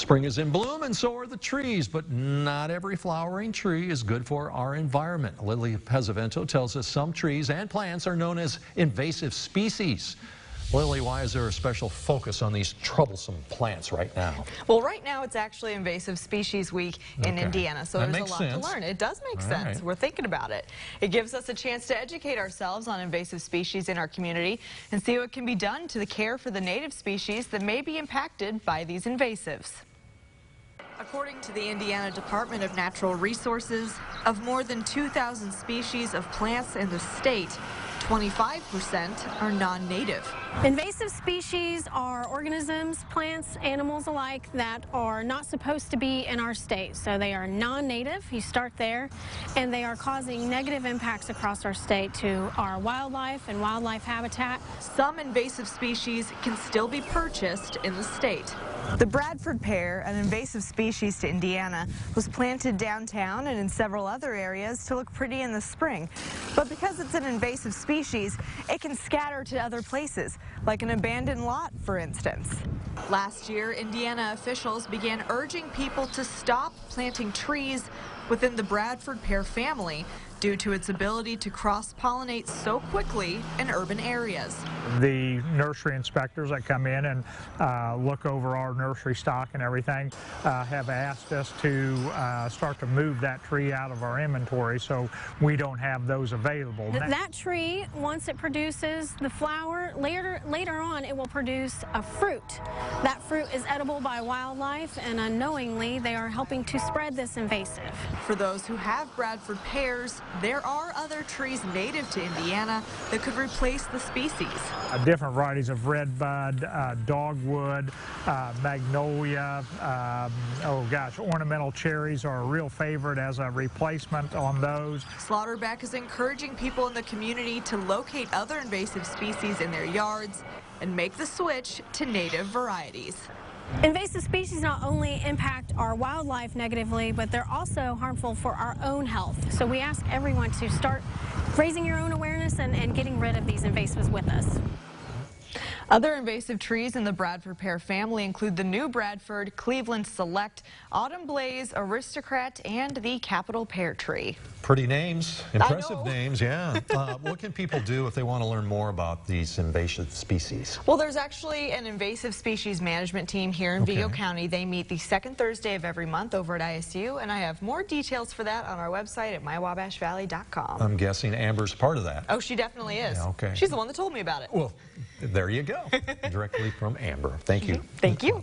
Spring is in bloom and so are the trees, but not every flowering tree is good for our environment. Lily Pesavento tells us some trees and plants are known as invasive species. Lily, why is there a special focus on these troublesome plants right now? Well, right now it's actually Invasive Species Week in Indiana, so there's a lot to learn. It does make sense. Right. We're thinking about it. It gives us a chance to educate ourselves on invasive species in our community and see what can be done to the care for the native species that may be impacted by these invasives. According to the Indiana Department of Natural Resources, of more than 2,000 species of plants in the state, 25% are non-native. Invasive species are organisms, plants, animals alike that are not supposed to be in our state. So they are non-native, you start there, and they are causing negative impacts across our state to our wildlife and wildlife habitat. Some invasive species can still be purchased in the state. The Bradford Pear, an invasive species to Indiana, was planted downtown and in several other areas to look pretty in the spring. But because it's an invasive species, it can scatter to other places, like an abandoned lot, for instance. Last year, Indiana officials began urging people to stop planting trees within the Bradford Pear family due to its ability to cross-pollinate so quickly in urban areas. The nursery inspectors that come in and look over our nursery stock and everything have asked us to start to move that tree out of our inventory so we don't have those available. That tree, once it produces the flower, later on it will produce a fruit. That fruit is edible by wildlife, and unknowingly they are helping to spread this invasive. For those who have Bradford pears, there are other trees native to Indiana that could replace the species. Different varieties of redbud, dogwood, magnolia, ornamental cherries are a real favorite as a replacement on those. Slaughterback is encouraging people in the community to locate other invasive species in their yards and make the switch to native varieties. Invasive species not only impact our wildlife negatively, but they're also harmful for our own health. So we ask everyone to start raising your own awareness and getting rid of these invasives with us. Other invasive trees in the Bradford Pear family include the New Bradford, Cleveland Select, Autumn Blaze, Aristocrat, and the Capitol Pear Tree. Pretty names, impressive names, yeah. What can people do if they want to learn more about these invasive species? Well, there's actually an invasive species management team here in Vigo County. They meet the second Thursday of every month over at ISU, and I have more details for that on our website at mywabashvalley.com. I'm guessing Amber's part of that. Oh, she definitely is. Yeah, okay. She's the one that told me about it. Well, there you go. Directly from Amber. Thank you. Thank you.